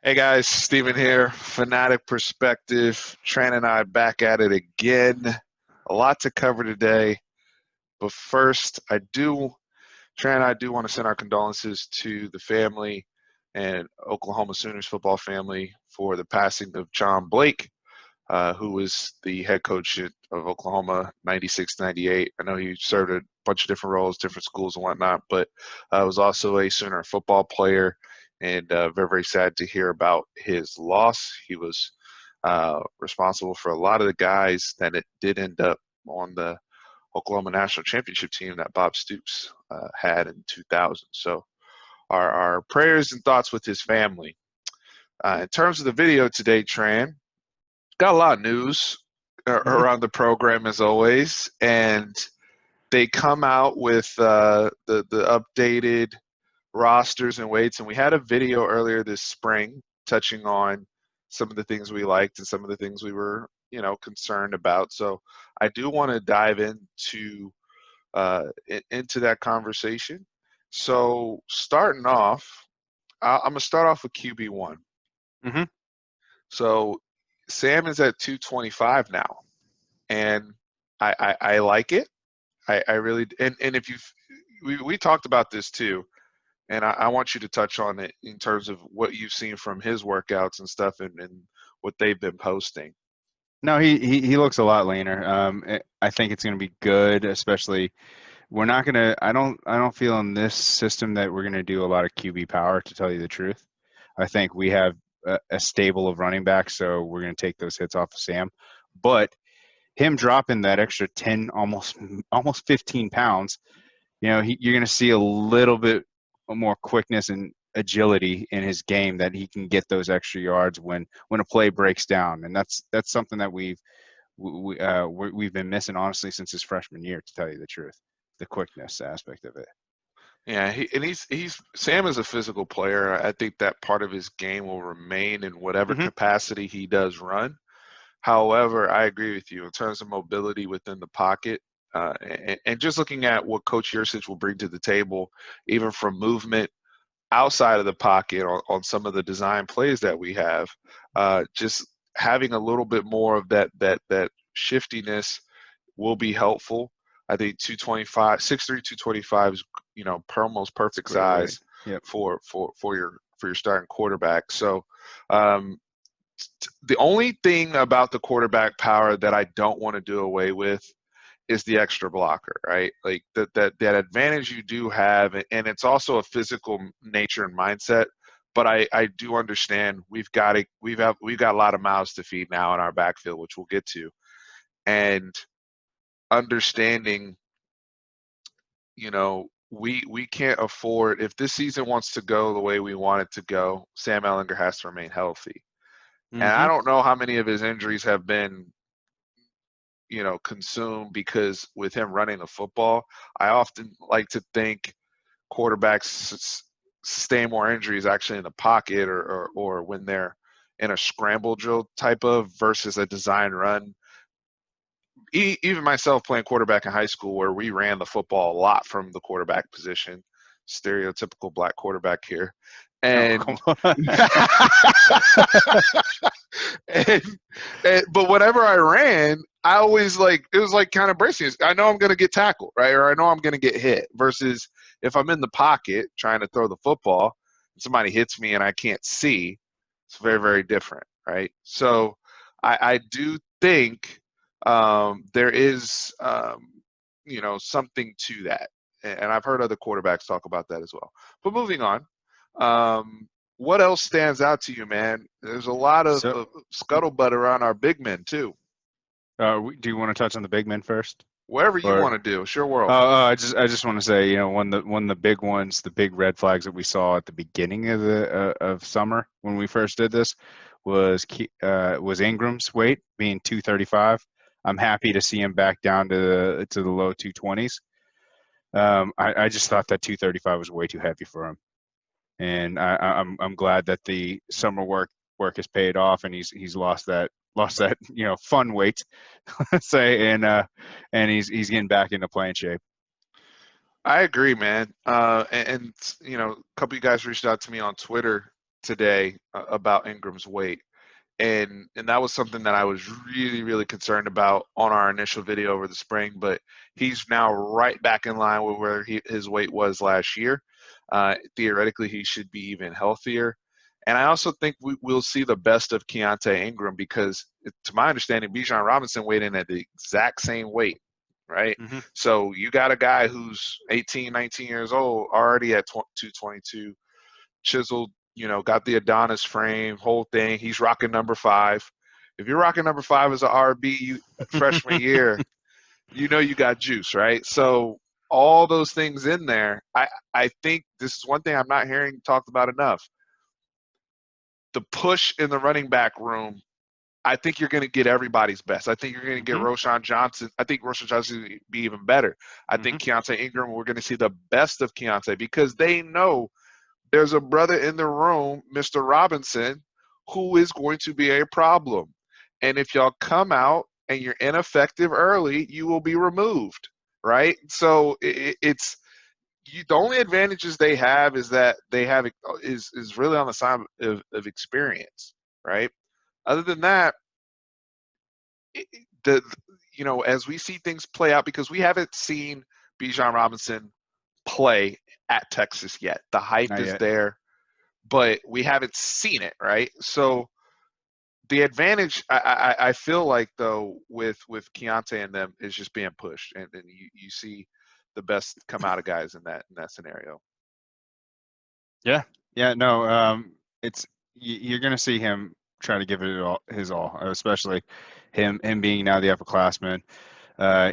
Hey guys, Steven here, Fanatic Perspective. Tran and I back at it again. A lot to cover today, but first, Tran and I do want to send our condolences to the family and Oklahoma Sooners football family for the passing of John Blake, who was the head coach of Oklahoma 96-98. I know he served a bunch of different roles, different schools and whatnot, but was also a Sooner football player, and very, very sad to hear about his loss. He was responsible for a lot of the guys that it did end up on the Oklahoma national championship team that Bob Stoops had in 2000. So our prayers and thoughts with his family. In terms of the video today, Tran, got a lot of news Mhm. around the program as always, and they come out with the updated rosters and weights. And we had a video earlier this spring touching on some of the things we liked and some of the things we were, concerned about. So I do want to dive into that conversation. So starting off, I'm gonna start off with QB1. Mhm. So Sam is at 225 now, and I like it. I really and if we talked about this too, and I want you to touch on it in terms of what you've seen from his workouts and stuff, and what they've been posting. No, he looks a lot leaner. I think it's going to be good, especially we're not going to. I don't feel in this system that we're going to do a lot of QB power. To tell you the truth, I think we have a stable of running backs, so we're going to take those hits off of Sam. But him dropping that extra 10, almost 15 pounds, you're going to see a little bit more quickness and agility in his game that he can get those extra yards when a play breaks down, and that's something that we've been missing honestly since his freshman year. To tell you the truth, the quickness aspect of it. Yeah, he's Sam is a physical player. I think that part of his game will remain in whatever Hmm. capacity he does run. However, I agree with you in terms of mobility within the pocket, and just looking at what Coach Yursich will bring to the table, even from movement outside of the pocket on some of the design plays that we have, just having a little bit more of that shiftiness will be helpful. I think 225, 6'3", 225 is almost It's a perfect great weight. size Yep. for your starting quarterback. So um, the only thing about the quarterback power that I don't want to do away with is the extra blocker, right? Like that advantage you do have, and it's also a physical nature and mindset. But I do understand we've got a lot of mouths to feed now in our backfield, which we'll get to, and understanding, we can't afford, if this season wants to go the way we want it to go, Sam Ellinger has to remain healthy. And I Hmm. don't know how many of his injuries have been consumed because with him running the football, I often like to think quarterbacks sustain more injuries actually in the pocket or when they're in a scramble drill type of versus a design run. Even myself playing quarterback in high school where we ran the football a lot from the quarterback position, stereotypical black quarterback here. Oh, come And on. and, but whenever I ran, I always like it was like kind of bracing. I know I'm going to get tackled, right? Or I know I'm going to get hit. Versus if I'm in the pocket trying to throw the football, and somebody hits me and I can't see, it's very, very different, right? So I do think there is something to that, and I've heard other quarterbacks talk about that as well. But moving on. Um, what else stands out to you, man? There's a lot So, of scuttlebutt around our big men too. do you want to touch on the big men first, Wherever you or? want to do, sure world. I just want to say, one of the big ones, the big red flags that we saw at the beginning of the of summer when we first did this was Ingram's weight being 235. I'm happy to see him back down to the low 220s. I just thought that 235 was way too heavy for him, and I'm glad that the summer work has paid off, and he's lost that fun weight, let's say, and he's getting back into playing shape. I agree, man. And a couple of you guys reached out to me on Twitter today about Ingram's weight. And that was something that I was really, really concerned about on our initial video over the spring. But he's now right back in line with where his weight was last year. Theoretically, he should be even healthier. And I also think we'll see the best of Keontae Ingram because, to my understanding, Bijan Robinson weighed in at the exact same weight, right? Mm-hmm. So you got a guy who's 18, 19 years old, already at 222, chiseled, got the Adonis frame, whole thing. He's rocking number 5. If you're rocking number 5 as an RB freshman year, you got juice, right? So all those things in there, I think this is one thing I'm not hearing talked about enough. The push in the running back room, I think you're going to get everybody's best. I think you're going to get Mm-hmm. Roschon Johnson. I think Roschon Johnson will be even better. I Mm-hmm. think Keontae Ingram, we're going to see the best of Keontae because they know there's a brother in the room, Mr. Robinson, who is going to be a problem. And if y'all come out and you're ineffective early, you will be removed, right? So it's the only advantages they have is that they have is really on the side of experience, right? Other than that, the as we see things play out, because we haven't seen Bijan Robinson play at Texas yet. The hype Not is yet. there, but we haven't seen it, right? So the advantage I feel like though with Keontae and them is just being pushed, and you see the best come out of guys in that scenario. Yeah. Yeah. No. It's you're gonna see him try to give it his all, especially him being now the upperclassman.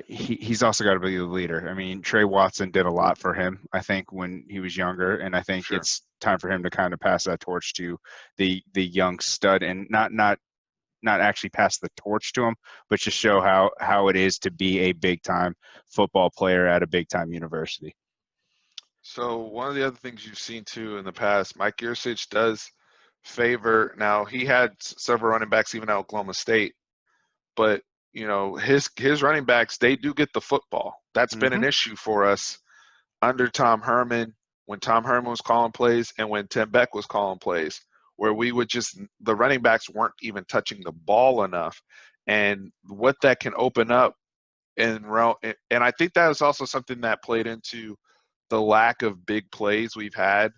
He's also got to be the leader. I mean, Trey Watson did a lot for him, I think, when he was younger, and I think Sure. it's time for him to kind of pass that torch to the young stud, and not actually pass the torch to him, but just show how it is to be a big time football player at a big time university. So one of the other things you've seen too in the past, Mike Yurcich does favor. Now he had several running backs even at Oklahoma State, but his running backs, they do get the football. That's been Mm-hmm. an issue for us under Tom Herman, when Tom Herman was calling plays and when Tim Beck was calling plays, where the running backs weren't even touching the ball enough. And what that can open up, and I think that was also something that played into the lack of big plays we've had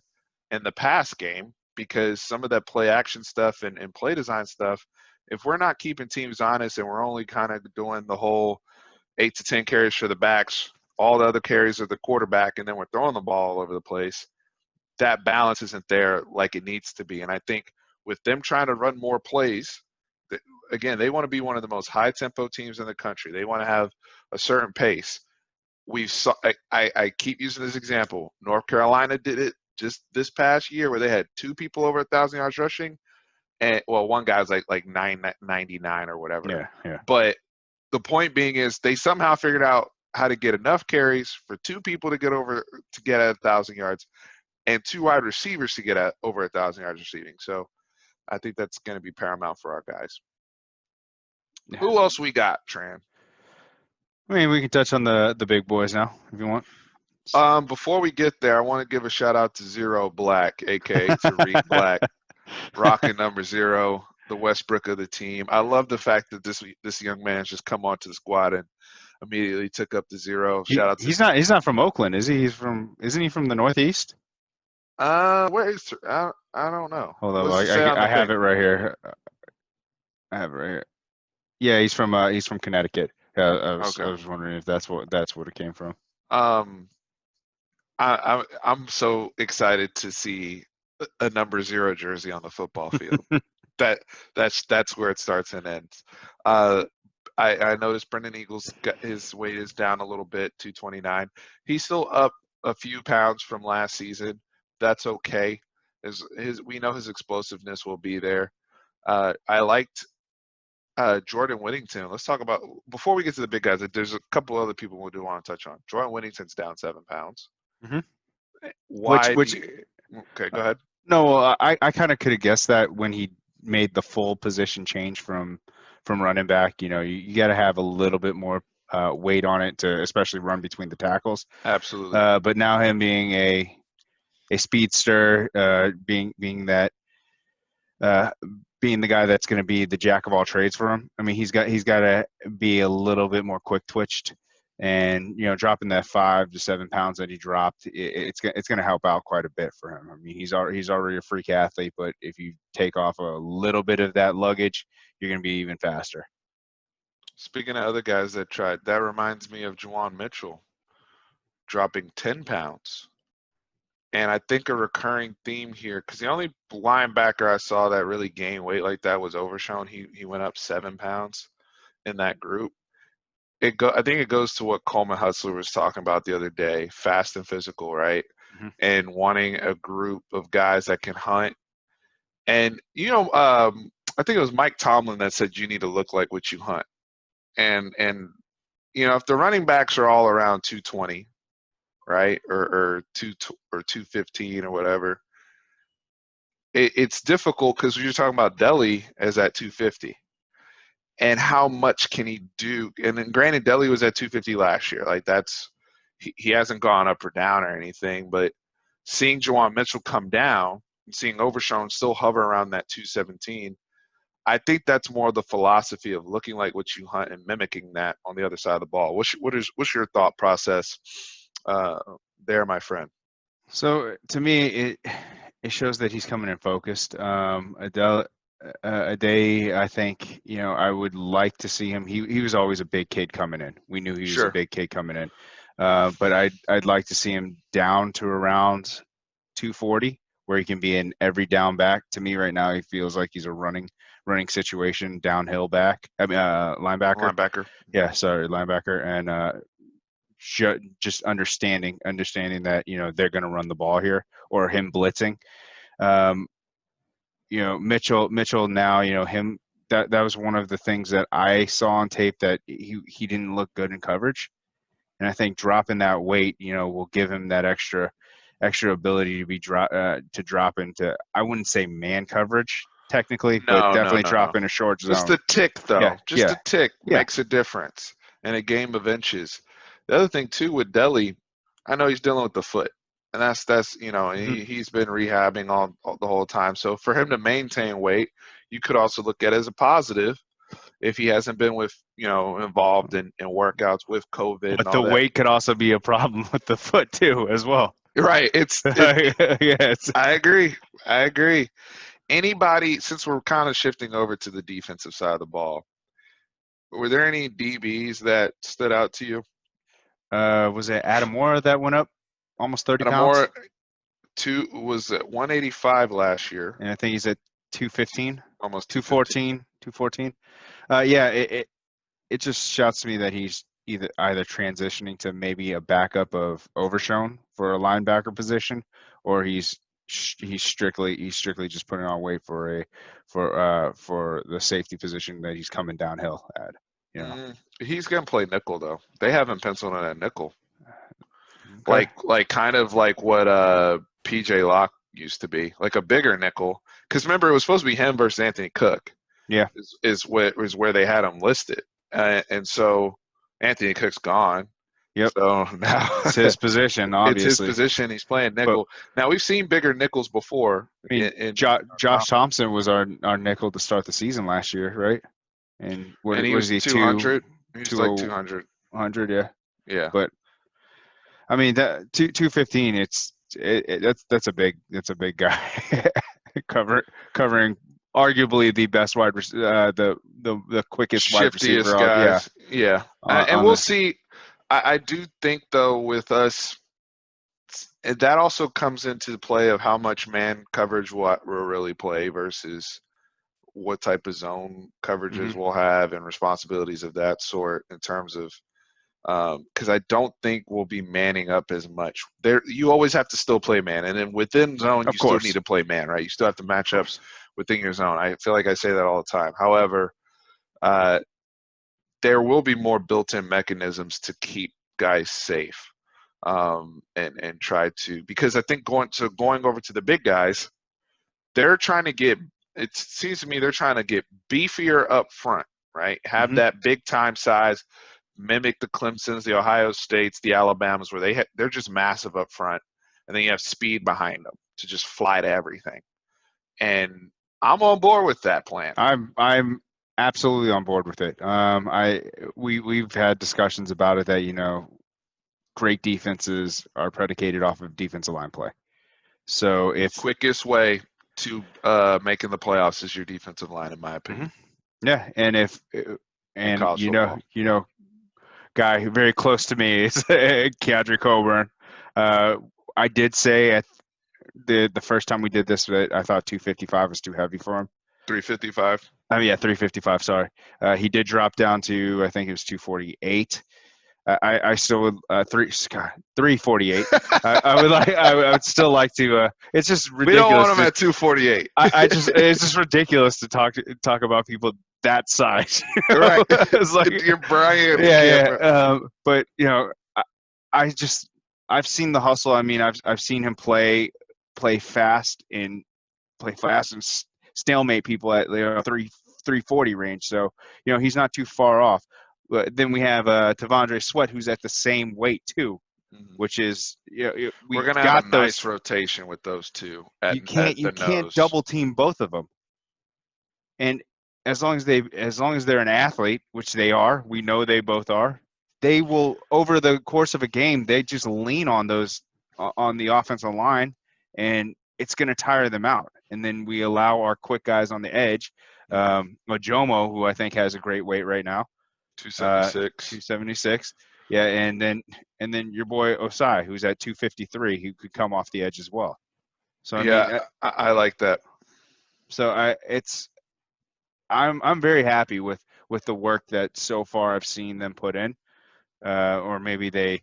in the past game, because some of that play action stuff and play design stuff, if we're not keeping teams honest and we're only kind of doing the whole 8 to 10 carries for the backs, all the other carries are the quarterback, and then we're throwing the ball all over the place, that balance isn't there like it needs to be. And I think with them trying to run more plays, again, they want to be one of the most high tempo teams in the country. They want to have a certain pace. I keep using this example. North Carolina did it just this past year where they had 2 people over 1,000 yards rushing, and one guy's like 999 or whatever. Yeah. But the point being is they somehow figured out how to get enough carries for 2 people to get at 1,000 yards, and 2 wide receivers to get at over 1,000 yards receiving. So I think that's going to be paramount for our guys. Yeah. Who else we got, Tran? I mean, we can touch on the big boys now if you want. Before we get there, I want to give a shout out to Zero Black, aka Tariq Black, rocking number 0, the Westbrook of the team. I love the fact that this young man's just come onto the squad and immediately took up the 0. Shout out to He's not from Oakland, is he? Isn't he from the Northeast? where is I don't know. Hold on, What's it say on the I have thing? it right here. I have it right here. Yeah, he's from Connecticut. Okay. I was wondering if that's what it came from. Um, I'm so excited to see a number 0 jersey on the football field. That's where it starts and ends. I noticed Brendan Eagles his weight is down a little bit, 229. He's still up a few pounds from last season. That's okay. We know his explosiveness will be there. I liked Jordan Whittington. Let's talk about, before we get to the big guys, there's a couple other people we do want to touch on. Jordan Whittington's down 7 pounds. Mm-hmm. Why do Which you, okay, go ahead. No, I kind of could have guessed that when he made the full position change from running back. You got to have a little bit more weight on it to especially run between the tackles. Absolutely. But now him being a speedster, being that uh, being the guy that's going to be the jack of all trades for him. I mean, he's got to be a little bit more quick twitched, and dropping that 5 to 7 pounds that he dropped, it's going to help out quite a bit for him. I mean, he's already a freak athlete, but if you take off a little bit of that luggage, you're going to be even faster. Speaking of other guys that tried, that reminds me of Juwan Mitchell dropping 10 pounds. And I think a recurring theme here, because the only linebacker I saw that really gained weight like that was Overshown. He went up 7 pounds in that group. I think it goes to what Coleman Hustler was talking about the other day, fast and physical, right? Mm-hmm. And wanting a group of guys that can hunt. And I think it was Mike Tomlin that said you need to look like what you hunt. And if the running backs are all around 220, right, or 215 or whatever, it's difficult because you're talking about Deli as at 250. And how much can he do? And then granted, Deli was at 250 last year. Like he hasn't gone up or down or anything, but seeing Juwan Mitchell come down and seeing Overshown still hover around that 217, I think that's more the philosophy of looking like what you hunt and mimicking that on the other side of the ball. What's your thought process there, my friend? So to me, it shows that he's coming in focused. A day, I think, I would like to see him. He was always a big kid coming in. We knew he was a Sure. big kid coming in. But I'd like to see him down to around 240, where he can be in every down back. To me, right now, he feels like he's a running situation downhill back. I mean, linebacker. Linebacker. Yeah, sorry, linebacker, and just understanding that they're going to run the ball here or him blitzing. Um, Mitchell now, him, that was one of the things that I saw on tape, that he didn't look good in coverage. And I think dropping that weight, will give him that extra ability to drop into, I wouldn't say man coverage technically, but No, no, definitely no, no. drop in a short Just zone. a tick, Yeah, though. Just yeah, a tick yeah. makes a difference in a game of inches. The other thing too with Deli, I know he's dealing with the foot, and that's Mm-hmm. he's been rehabbing all the whole time. So for him to maintain weight, you could also look at it as a positive if he hasn't been involved in workouts with COVID and But all the that. weight could also be a problem with the foot too, as well. Right. Yes. I agree. I agree. Anybody, since we're kind of shifting over to the defensive side of the ball, were there any DBs that stood out to you? Was it Adam Moore that went up almost 30 pounds? Moore was at 185 last year, And I think he's at 215, almost 250. 214, 214. Yeah, it just shouts to me that he's either transitioning to maybe a backup of Overshown for a linebacker position, or he's strictly just putting on weight for the safety position that he's coming downhill at. He's gonna play nickel though. They have him penciled in at nickel, Okay. like kind of like what PJ Locke used to be, like a bigger nickel. Because remember, it was supposed to be him versus Anthony Cook. Yeah. Is where they had him listed, and so Anthony Cook's gone. Yep. So now It's his position, it's his obviously. position. He's playing But nickel. Now we've seen bigger nickels before. I mean, Josh Thompson was our nickel to start the season last year, right? And and he what is was he, 200. He was like 200? 200. Yeah. Yeah. But I mean, that 215, that's a big guy covering arguably the best the quickest wide receiver Shiftiest guys. Yeah. And on we'll this. see. I do think though with us, that also comes into the play of how much man coverage we'll really play versus what type of zone coverages Mm-hmm. we'll have and responsibilities of that sort in terms of because I don't think we'll be manning up as much. There, you always have to still play man, and then within zone, Of you still need course. to play man, right? You still have to Of match up course. within your zone. I feel like I say that all the time. However, uh, there will be more built-in mechanisms to keep guys safe, and try to, because I think going over to the big guys, they're trying to get. It seems to me they're trying to get beefier up front, right? Have Mm-hmm. that big time size, mimic the Clemsons, the Ohio States, the Alabamas, where they're just massive up front, and then you have speed behind them to just fly to everything. And I'm on board with that plan. I'm absolutely on board with it. We've had discussions about it that, great defenses are predicated off of defensive line play. So if Quickest way to making the playoffs is your defensive line, in my opinion. yeah, and if In and college football. guy very close to me is Keandre Coburn. I did say at the first time we did this that I thought 255 was too heavy for him. 355. Yeah, 355. Sorry, he did drop down to, I think it was 248. I still would 348. I would still like to. It's just ridiculous. We don't want him at 248. It's just ridiculous to talk about people that size. Right. It's like you're Brian. Yeah. But I've seen the hustle. I mean, I've seen him play fast and stalemate people at 340 range. So he's not too far off. But then we have Tavondre Sweat, who's at the same weight too, which is we're gonna have a nice rotation with those two. You can't double team both of them. And as long as they're an athlete, which they are, we know they both are. They will, over the course of a game, they just lean on those on the offensive line, and it's going to tire them out. And then we allow our quick guys on the edge. Majomo, who I think has a great weight right now, 276. Yeah, and then your boy Osai, who's at 253, who could come off the edge as well. So I like that. So I'm very happy with the work that so far I've seen them put in. Or maybe they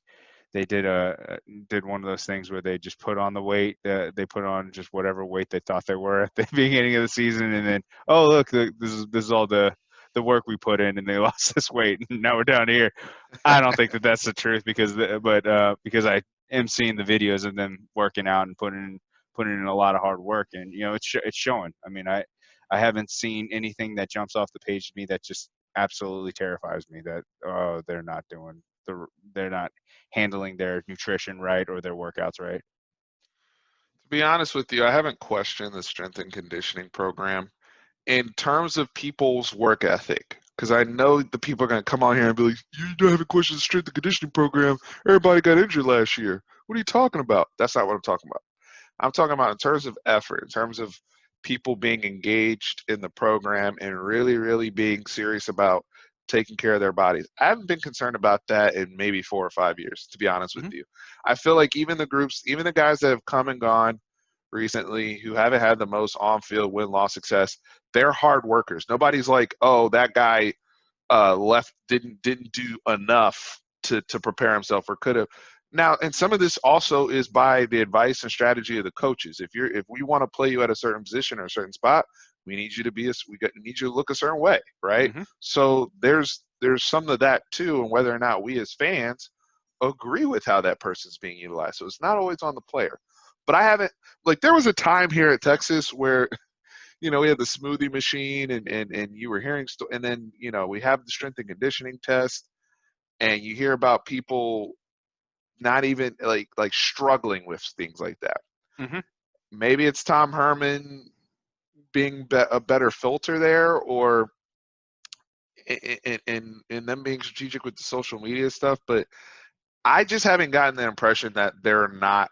did one of those things where they just put on the weight, they put on just whatever weight they thought they were at the beginning of the season, and then, oh look, this is all the work we put in, and they lost this weight, and now we're down here. I don't think that's the truth, because I am seeing the videos of them working out and putting in a lot of hard work, and it's showing. I mean, I haven't seen anything that jumps off the page to me that just absolutely terrifies me, that they're not handling their nutrition right or their workouts right. To be honest with you, I haven't questioned the strength and conditioning program in terms of people's work ethic, because I know the people are going to come on here and be like, you haven't questioned the strength and conditioning program. Everybody got injured last year. What are you talking about? That's not what I'm talking about. I'm talking about in terms of effort, in terms of people being engaged in the program and really, really being serious about taking care of their bodies. I haven't been concerned about that in maybe 4 or 5 years, to be honest with you. I feel like even the guys that have come and gone recently who haven't had the most on-field win-loss success, they're hard workers. Nobody's like, oh, that guy left didn't do enough to prepare himself or could have. Now, and some of this also is by the advice and strategy of the coaches. If we want to play you at a certain position or a certain spot, we need you to need you to look a certain way, right? So there's some of that too, and whether or not we as fans agree with how that person's being utilized. So it's not always on the player. But I haven't, like, there was a time here at Texas where we had the smoothie machine and you were hearing and then we have the strength and conditioning test, and you hear about people not even like struggling with things like that. Maybe it's Tom Herman being a better filter there, or in them being strategic with the social media stuff, but I just haven't gotten the impression that they're not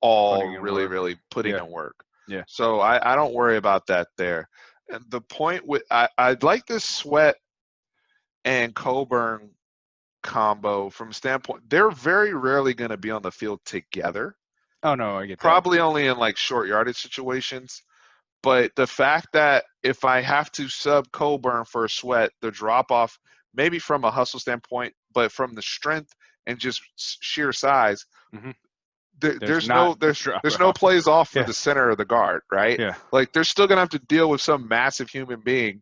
all really putting in work. Yeah. So I don't worry about that there. And the point with I'd like this Sweat and Coburn combo from a standpoint, they're very rarely going to be on the field together. Oh no, I get that. Probably only in like short yardage situations. But the fact that if I have to sub Coburn for a Sweat, the drop off, maybe from a hustle standpoint, but from the strength and just sheer size, there's no plays off for the center of the guard, right? Yeah. Like they're still gonna have to deal with some massive human being.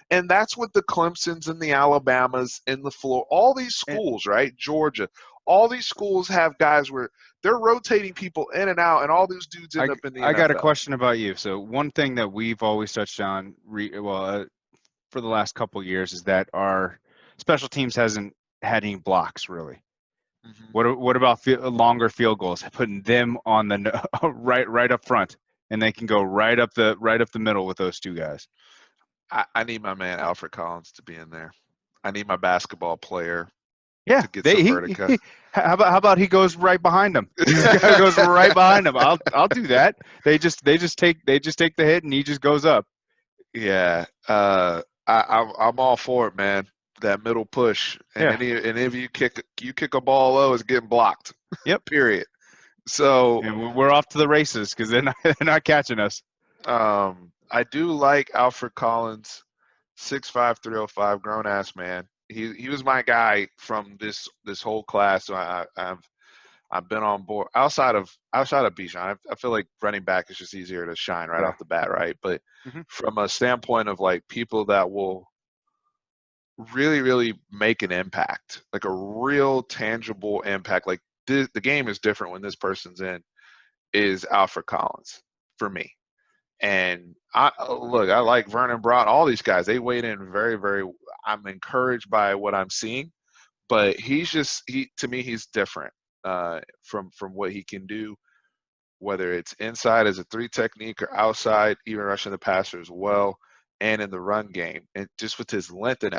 And that's what the Clemsons and the Alabamas and the Florida, all these schools, right? Georgia, all these schools have guys where they're rotating people in and out, and all those dudes end up in the NFL. I got a question about you. So one thing that we've always touched on, for the last couple of years, is that our special teams hasn't had any blocks really. What about longer field goals? Putting them on the right up front and they can go right up the middle with those two guys. I need my man Alfred Collins to be in there. I need my basketball player Yeah, to get some vertigo. How about he goes right behind him? He's the guy who goes right behind him. I'll do that. They just take the hit and he just goes up. Yeah, I'm all for it, man. That middle push, and Yeah. any of you kick a ball low, it's getting blocked. Yep. Period. So And we're off to the races because they're not catching us. I do like Alfred Collins, 6'5", 305, grown ass man. He was my guy from this whole class. So I've been on board outside of Bijan. I feel like running back is just easier to shine right off the bat, right? But from a standpoint of like people that will really, really make an impact, like a real tangible impact, like the game is different when this person's in, is Alfred Collins for me. And I like Vernon Brown, all these guys. They weighed in very, very. I'm encouraged by what I'm seeing, but to me, he's different from what he can do, whether it's inside as a 3 technique or outside, even rushing the passer as well, and in the run game. And just with his length and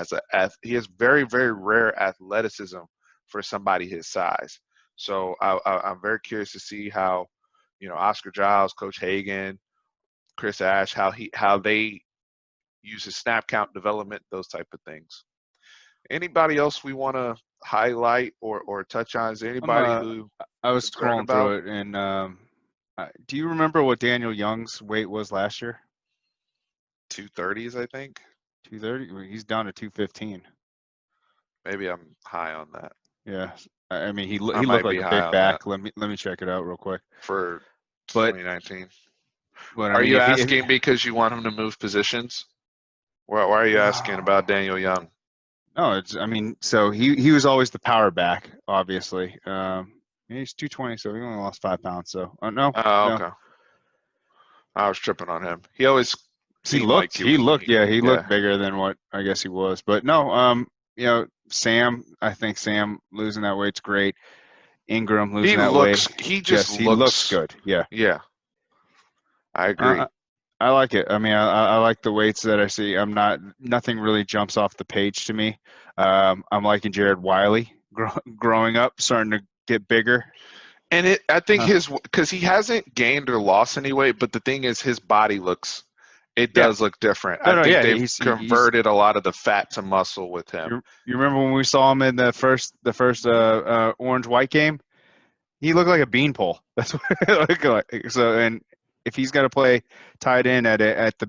he has very, very rare athleticism for somebody his size. So I'm very curious to see how, Oscar Giles, Coach Hagan, Chris Ash, how they use his snap count development, those type of things. Anybody else we want to highlight or touch on? Is there anybody who I was concerned scrolling about? through it, and do you remember what Daniel Young's weight was last year? 230s, I think. 230. He's down to 215. Maybe I'm high on that. Yeah, I mean he I looked might like be a high big on back. that Let me check it out real quick. for But 2019. I Are mean you if asking because you want him to move positions? Why are you asking about Daniel Young? No, I mean, so he was always the power back, obviously. He's 220, so he only lost 5 pounds. So no, no. Okay. I was tripping on him. He always He seemed like he was. looked Yeah. bigger than what I guess he was. But no, Sam, I think Sam losing that weight's great. Ingram losing that weight. He just Yes, he looks looks. good. Yeah. Yeah. I agree. I like it. I mean, I like the weights that I see. Nothing really jumps off the page to me. I'm liking Jared Wiley growing up, starting to get bigger. And I think because he hasn't gained or lost any weight, but the thing is his body does look different. I think they've converted a lot of the fat to muscle with him. You remember when we saw him in the first orange white game? He looked like a beanpole. That's what it looked like. So, and if he's got to play tight end at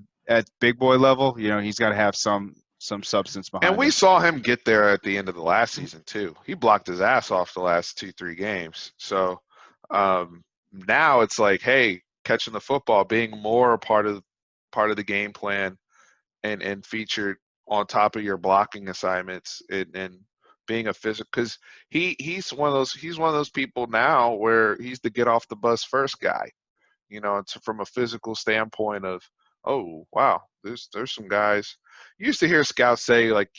big boy level, he's got to have some substance behind. And we saw him get there at the end of the last season too. He blocked his ass off the last 2-3 games. So now it's like, hey, catching the football, being more a part of the game plan, and featured on top of your blocking assignments, and being a physical, because he's one of those people now where he's the get off the bus first guy. It's from a physical standpoint of, oh wow, there's some guys. You used to hear scouts say, like,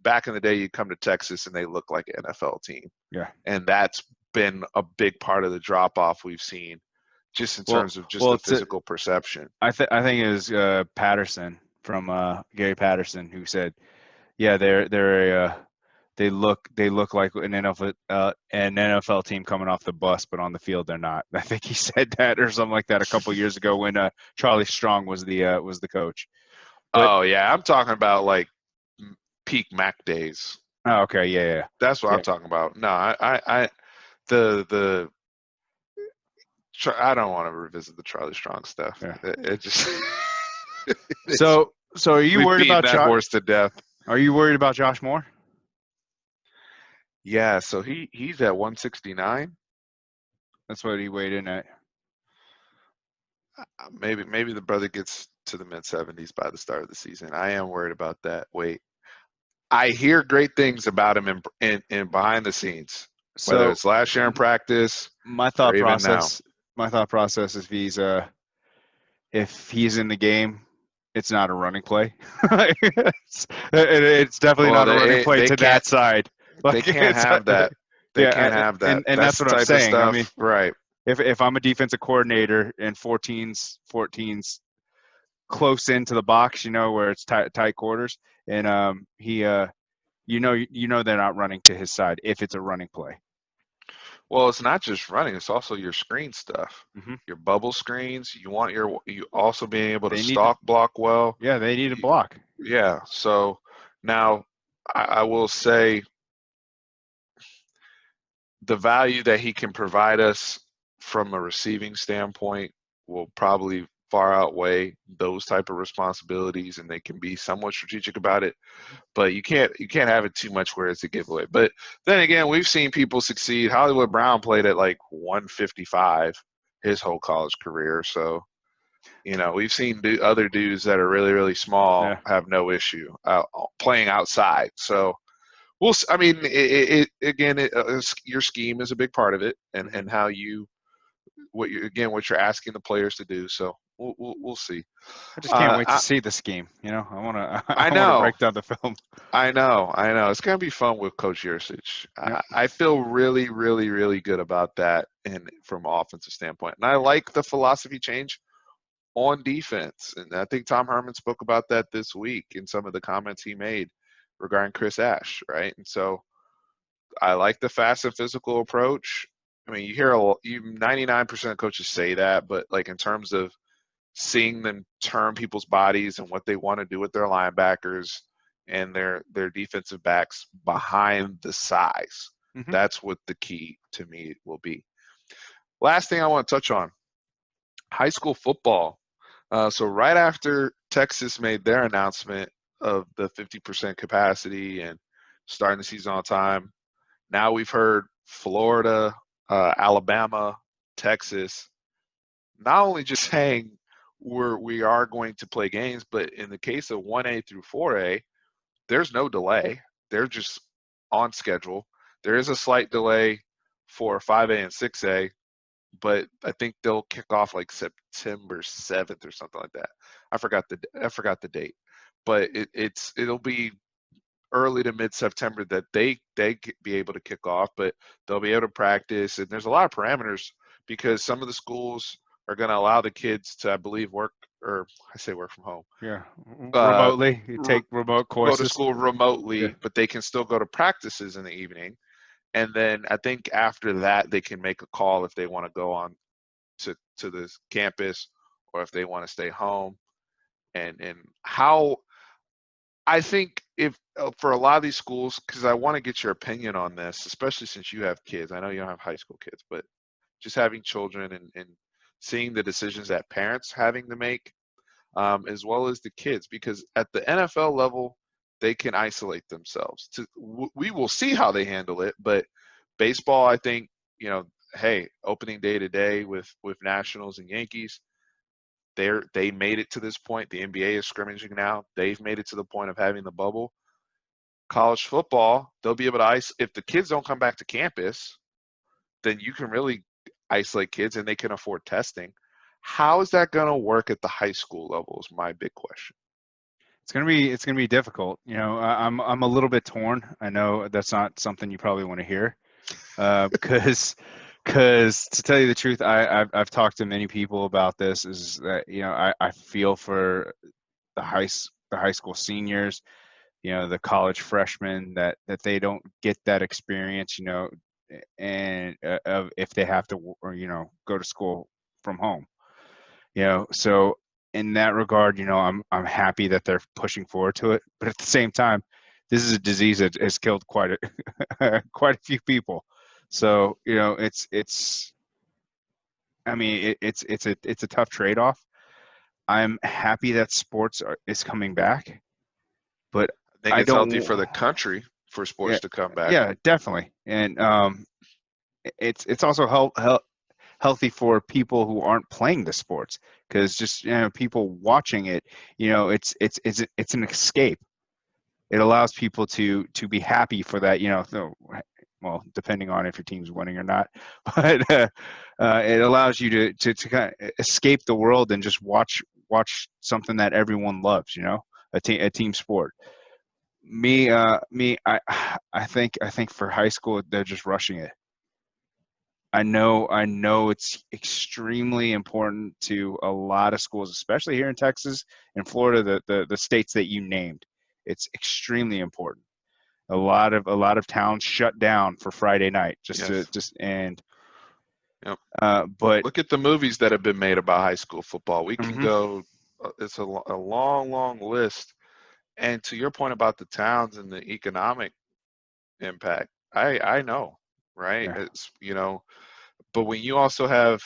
back in the day, you come to Texas and they look like an NFL team. Yeah. And that's been a big part of the drop off we've seen, just in terms of just the physical perception. I think it was Patterson from Gary Patterson who said, yeah, they look like an NFL team coming off the bus, but on the field they're not. I think he said that or something like that a couple years ago when Charlie Strong was the coach. But, yeah, I'm talking about like peak Mac days. Oh, okay, yeah. That's what I'm talking about. No, I don't want to revisit the Charlie Strong stuff. Yeah. It just. So are you worried about that horse to death? Are you worried about Josh Moore? Yeah, so he's at 169. That's what he weighed in at. Maybe the brother gets to the mid-70s by the start of the season. I am worried about that weight. I hear great things about him in behind the scenes, whether it's last year in practice. My thought process is if he's in the game, it's not a running play. it's definitely not a running play to that side. They can't have that. They can't have that. And that's what I'm saying. Stuff, I mean, right. if I'm a defensive coordinator and 14's close into the box, where it's tight quarters, and they're not running to his side if it's a running play. Well, it's not just running; it's also your screen stuff, Mm-hmm. your bubble screens. You also being able to They need to, stalk block well. yeah, they need to block. Yeah. So now I will say the value that he can provide us from a receiving standpoint will probably far outweigh those type of responsibilities, and they can be somewhat strategic about it. But you can't have it too much where it's a giveaway. But then again, we've seen people succeed. Hollywood Brown played at like 155 his whole college career, so we've seen other dudes that are really, really small Yeah. have no issue playing outside. So I mean, your scheme is a big part of it, and Mm-hmm. how what you're asking the players to do. So we'll see. I just can't wait to I see the scheme. I want to I I want to know. break down the film. I know. It's gonna be fun with Coach Yursich. Yep. I feel really, really, really good about that, and from an offensive standpoint, and I like the philosophy change on defense. And I think Tom Herman spoke about that this week in some of the comments he made regarding Chris Ash, right? And so I like the fast and physical approach. I mean, you hear 99% of coaches say that, but like in terms of seeing them turn people's bodies and what they want to do with their linebackers and their defensive backs behind the size, Mm-hmm. that's what the key to me will be. Last thing I want to touch on, high school football. So right after Texas made their announcement of the 50% capacity and starting the season on time, now we've heard Florida, Alabama, Texas, not only just saying we are going to play games, but in the case of 1A through 4A, there's no delay. They're just on schedule. There is a slight delay for 5A and 6A, but I think they'll kick off like September 7th or something like that. I forgot the date, but it'll be early to mid-September that they be able to kick off, but they'll be able to practice. And there's a lot of parameters because some of the schools are going to allow the kids to, I believe, work, or I say work from home. Yeah. Uh, Remotely, you take remote Go to courses. school Yeah. remotely, but they can still go to practices in the evening. And then I think after that, they can make a call if they want to go on to this campus or if they want to stay home. And how I think if for a lot of these schools, because I want to get your opinion on this, especially since you have kids. I know you don't have high school kids, but just having children and seeing the decisions that parents having to make, as well as the kids, because at the NFL level, they can isolate themselves. We will see how they handle it, but baseball, I think, hey, opening day today with Nationals and Yankees, they made it to this point. The NBA is scrimmaging now. They've made it to the point of having the bubble. College football, they'll be able to if the kids don't come back to campus, then you can really isolate kids and they can afford testing. How is that going to work at the high school level is my big question. It's gonna be difficult. I'm a little bit torn. I know that's not something you probably want to hear, because to tell you the truth, I've talked to many people about this. Is that I feel for the high school seniors, the college freshmen that they don't get that experience, and of if they have to or go to school from home. So in that regard, I'm happy that they're pushing forward to it, but at the same time, this is a disease that has killed quite quite a few people. So it's I mean it's a tough trade-off. I'm happy that sports is coming back, but I think I it's healthy don't. for the country for Yeah, sports to come back. yeah, definitely, and it's also healthy for people who aren't playing the sports, because just people watching it, it's an escape. It allows people to be happy for that, well, depending on if your team's winning or not, but it allows you to kind of escape the world and just watch something that everyone loves, a team sport. Me, I think for high school they're just rushing it. I know it's extremely important to a lot of schools, especially here in Texas and Florida, the states that you named. It's extremely important. A lot of towns shut down for Friday night just to Yes. just and Yep. but Look at the movies that have been made about high school football. We can mhm, go. It's a long, long list. And to your point about the towns and the economic impact, I know, right? yeah, It's but when you also have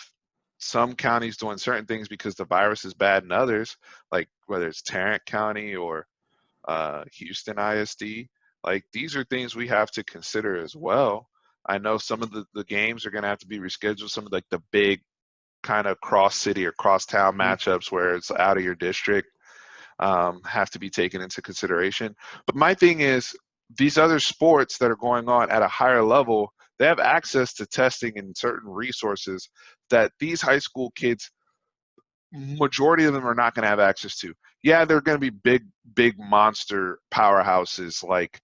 some counties doing certain things because the virus is bad in others, like whether it's Tarrant County or Houston ISD, like these are things we have to consider as well. I know some of the games are going to have to be rescheduled. Some of like the big kind of cross city or cross town mhm, matchups where it's out of your district have to be taken into consideration. But my thing is, these other sports that are going on at a higher level, they have access to testing and certain resources that these high school kids, majority of them are not going to have access to. Yeah, they're going to be big monster powerhouses like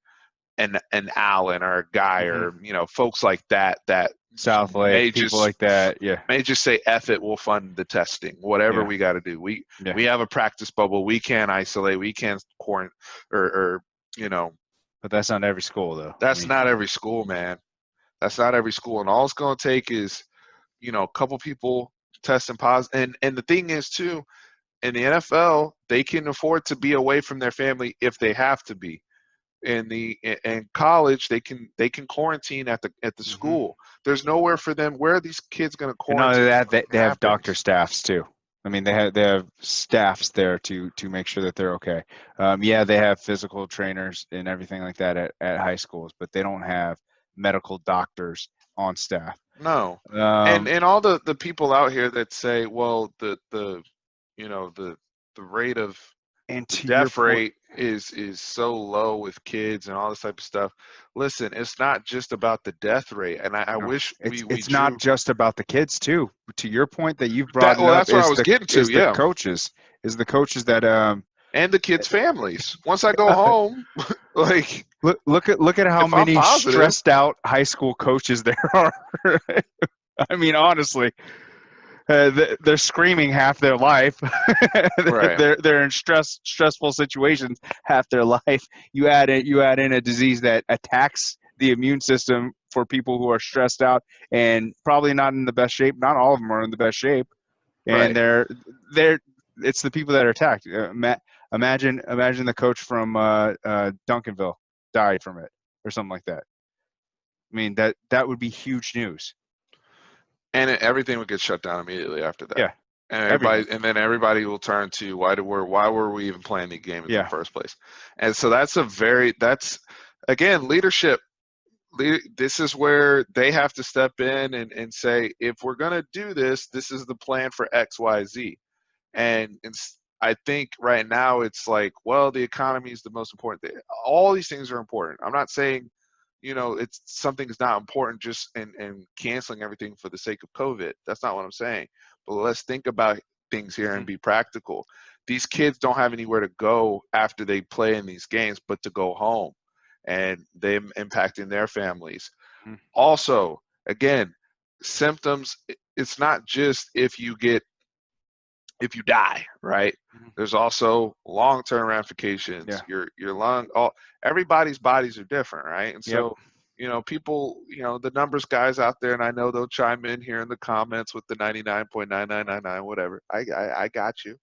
an Allen or a guy mhm. or folks like that South may Lake, people just like that. Yeah, say F it, we'll fund the testing, whatever yeah, we got to do. We yeah. we have a practice bubble, we can't isolate, we can't quarantine, or you know But that's not every school, though. I that's mean, not every school, man. That's not every school, and all it's going to take is a couple people testing positive. And the thing is too, in the NFL, they can afford to be away from their family if they have to be. In college, they can quarantine at the mhm. school. There's nowhere for them. Where are these kids going to And not only quarantine if that, they something have doctor happens? staffs too. I mean, they have staffs there to make sure that they're okay. Yeah, they have physical trainers and everything like that at high schools, but they don't have medical doctors on staff. No. and Um, and all the people out here that say, well, the rate of and the to your death point, rate is so low with kids and all this type of stuff. Listen, it's not just about the death rate, and I no, wish it's we it's not drew just about the kids too. To your point that you've that. brought Well, up that's what I was getting to. is the Yeah, coaches that and the kids' families. Once I go home, like look at how if I'm many positive, stressed out high school coaches there are. I mean, honestly, they're screaming half their life. right, they're in stressful situations half their life. You add in a disease that attacks the immune system for people who are stressed out and probably not in the best shape. Not all of them are in the best shape, and right. they're it's the people that are attacked. Imagine the coach from Duncanville died from it or something like that. I mean, that would be huge news. And everything would get shut down immediately after that. Yeah, And everything. then everybody will turn to why were we even playing the games in the Yeah. first place? And so that's again leadership. This is where they have to step in and say, if we're going to do this, this is the plan for X, Y, Z. And I think right now it's like, well, the economy is the most important thing. All these things are important. I'm not saying, it's something is not important just and canceling everything for the sake of COVID. That's not what I'm saying. But let's think about things here and Mhm, be practical. These kids don't have anywhere to go after they play in these games, but to go home, and them impacting their families. mhm, Also, again, symptoms. It's not just if you die, right? mhm. There's also long-term ramifications. Yeah. Your lung, everybody's bodies are different, right? And Yep. so, people, the numbers guys out there, and I know they'll chime in here in the comments with the 99.9999, whatever. I got you,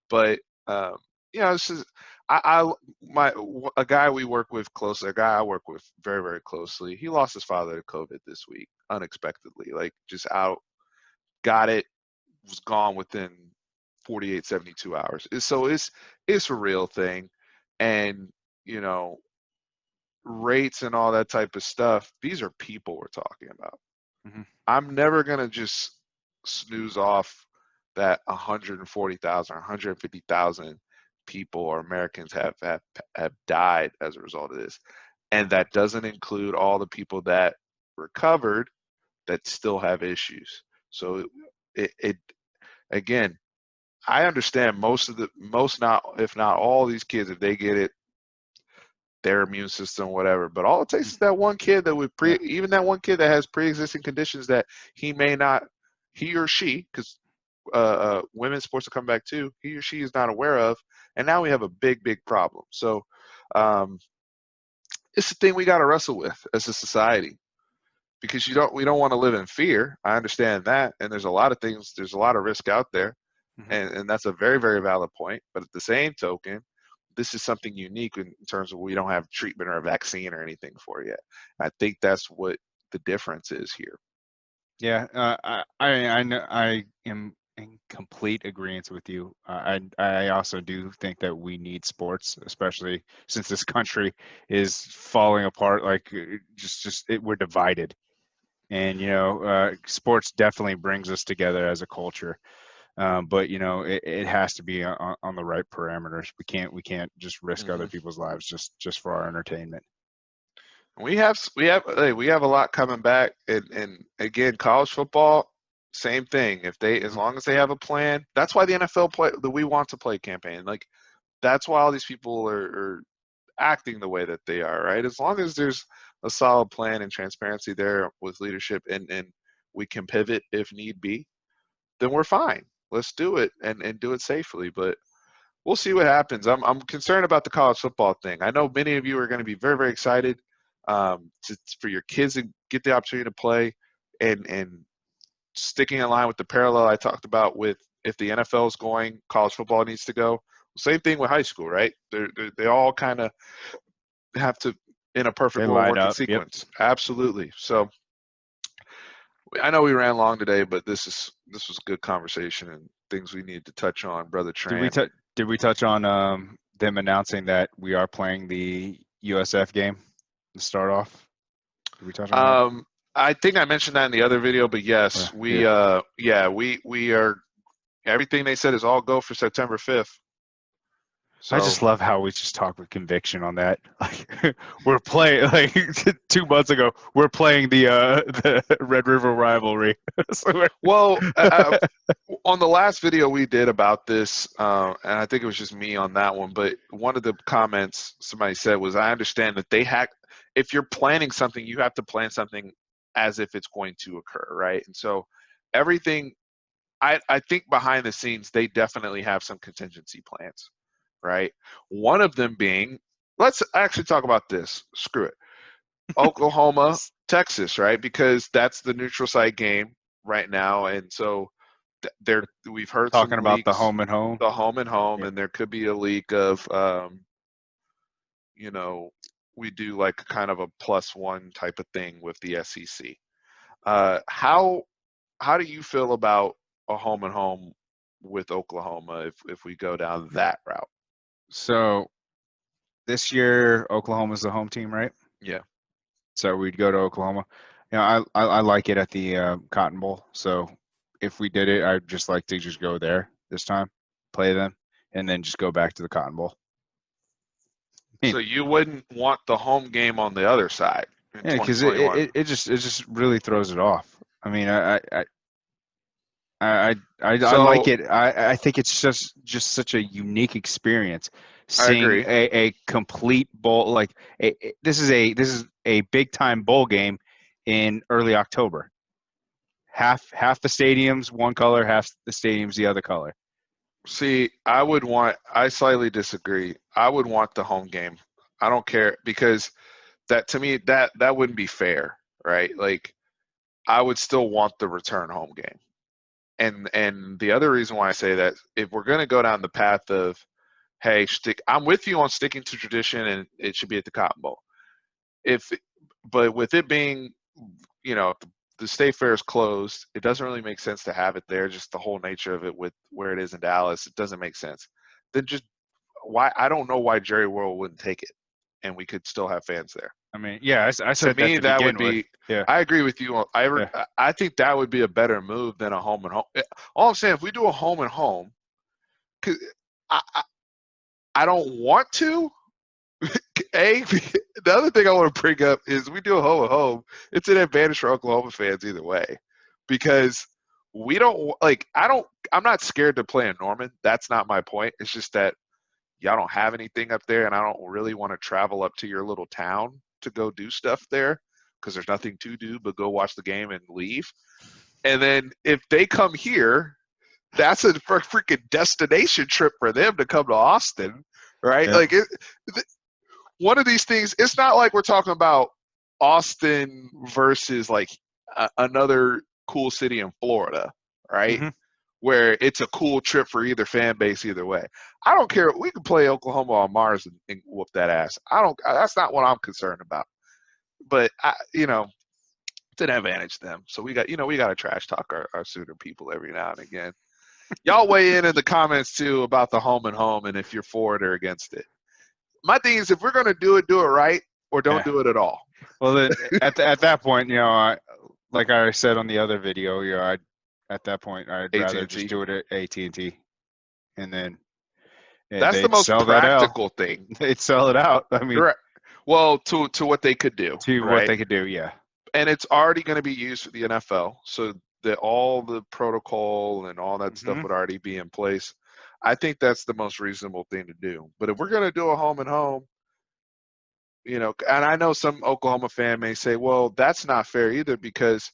but um, this is I my a guy we work with closely, a guy I work with very very closely. He lost his father to COVID this week unexpectedly, like just out, got it, was gone within 48, 72 hours. So it's a real thing. And, you know, rates and all that type of stuff, these are people we're talking about. Mhm. I'm never going to just snooze off that 140,000 or 150,000 people or Americans have died as a result of this. And that doesn't include all the people that recovered that still have issues. So it again, I understand most not if not all these kids, if they get it, their immune system, whatever. But all it takes is that one kid that would Yeah. even that one kid that has pre-existing conditions that he may not, he or she, because women's sports are coming back too, he or she is not aware of, and now we have a big, big problem. So um, it's the thing we got to wrestle with as a society because we don't want to live in fear. I understand that, and there's a lot of things, there's a lot of risk out there, Hmm. and that's a very, very valid point. But at the same token, this is something unique in terms of we don't have treatment or a vaccine or anything for it yet. I think that's what the difference is here. Yeah, I know I am in complete agreement with you. I also do think that we need sports, especially since this country is falling apart. Like we're divided, and sports definitely brings us together as a culture. But it has to be on the right parameters. We can't just risk other Hmm. people's lives just for our entertainment. We have a lot coming back, and again, college football, same thing. If they, as Mhm. long as they have a plan, that's why the NFL play the We Want to Play campaign. Like that's why all these people are acting the way that they are, right? As long as there's a solid plan and transparency there with leadership, and we can pivot if need be, then we're fine. Let's do it and do it safely. But we'll see what happens. I'm concerned about the college football thing. I know many of you are going to be very, very excited for your kids to get the opportunity to play, and sticking in line with the parallel I talked about with if the NFL is going, college football needs to go. Same thing with high school, right? They all kind of have to, in a perfect They world, line work in up. Yep. sequence. Absolutely. So I know we ran long today, but this was a good conversation and things we need to touch on, brother Did we Tran. touch did we touch on them announcing that we are playing the USF game to start off? Did we touch on that? Um, I think I mentioned that in the other video, but yes, Yeah. we are, everything they said is all go for September 5th. I So just love how we just talk with conviction on that. Like we're playing like 2 months ago, we're playing the Red River rivalry. So well, on the last video we did about this, and I think it was just me on that one, but one of the comments somebody said was, I understand that if you're planning something, you have to plan something as if it's going to occur, right? And so everything, I think behind the scenes, they definitely have some contingency plans, right? One of them being, let's actually talk about this. Screw it. Oklahoma, Texas, right? Because that's the neutral site game right now, and so we've heard some talking about the leaks, home and home. the home and home, Yeah. and there could be a leak of, you know, we do like kind of a +1 type of thing with the SEC. Uh, how how do you feel about a home and home with Oklahoma if we go down that route? So this year Oklahoma's the home team, right? Yeah. So we'd go to Oklahoma. I like it at the Cotton Bowl. So if we did it, I'd just like to just go there this time, play them, and then just go back to the Cotton Bowl. I So mean, you wouldn't want the home game on the other side in yeah, because it, 2021. it, it just really throws it off. I mean, I like So it. I think it's just such a unique experience I seeing agree. a complete bowl like this is a big time bowl game in early October. Half the stadiums one color, half the stadiums the other color. See, I slightly disagree. I would want the home game. I don't care because that to me that wouldn't be fair, right? Like I would still want the return home game. And the other reason why I say that, if we're going to go down the path of, hey, I'm with you on sticking to tradition and it should be at the Cotton Bowl. If but with it being, the state fair is closed, it doesn't really make sense to have it there. Just the whole nature of it with where it is in Dallas, it doesn't make sense. Then just why, I don't know why Jerry World wouldn't take it, and we could still have fans there. I mean, yeah, I To said that me, to that would begin with. be. Yeah, I agree with you. yeah. I think that would be a better move than a home and home. All I'm saying, if we do a home and home, because I, I I don't want to. The other thing I want to bring up is we do a home and home. It's an advantage for Oklahoma fans either way, because we don't like. I'm not scared to play in Norman. That's not my point. It's just that y'all don't have anything up there, and I don't really want to travel up to your little town to go do stuff there because there's nothing to do but go watch the game and leave. And then if they come here, that's a freaking destination trip for them to come to Austin, right? Yeah. Like one of these things. It's not like we're talking about Austin versus like another cool city in Florida, right? Mm-hmm. Where it's a cool trip for either fan base either way. I don't care. We can play Oklahoma on Mars and whoop that ass. I don't. That's not what I'm concerned about. But it's an advantage to them. So we got to trash talk our Sooner people every now and again. Y'all weigh in the comments too about the home and home and if you're for it or against it. My thing is, if we're gonna do it right, or don't Yeah. do it at all. Well, then at that point, like I said on the other video, at that point I'd rather AT&T. just do it at AT&T, and then That's the they'd most sell that out. practical thing. They'd sell it out. I mean, Right. Well, to what they could do, to what right? they could do, yeah. And it's already going to be used for the NFL, so that all the protocol and all that stuff Mm-hmm. would already be in place. I think that's the most reasonable thing to do. But if we're going to do a home and home, and I know some Oklahoma fan may say, well, that's not fair either, because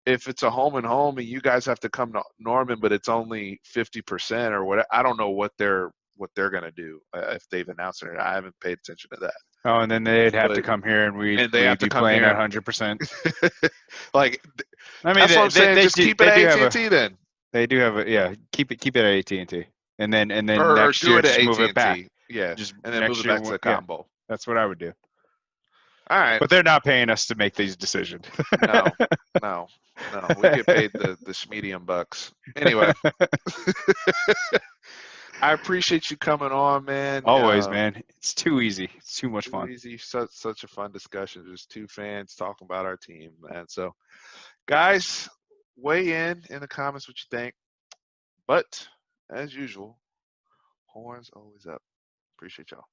if it's a home and home and you guys have to come to Norman, but it's only 50% or what, I don't know what they're going to do if they've announced it. I haven't paid attention to that. Oh, and then they'd have to But come here, and we'd they have to be come playing here at and 100%. like I mean, that's what I'm saying. Just keep it they do at have AT&T then, they do have keep it at AT&T, and then or next do year it at just move it back. AT&T. Yeah, Just and then move next it year, back to the yeah, combo. that's what I would do. All right. But they're not paying us to make these decisions. No. We get paid the schmedium bucks. Anyway, I appreciate you coming on, man. Always, man. It's too easy. It's too much Too fun. easy. Such a fun discussion. Just two fans talking about our team, man. So, guys, weigh in the comments what you think. But as usual, horns always up. Appreciate y'all.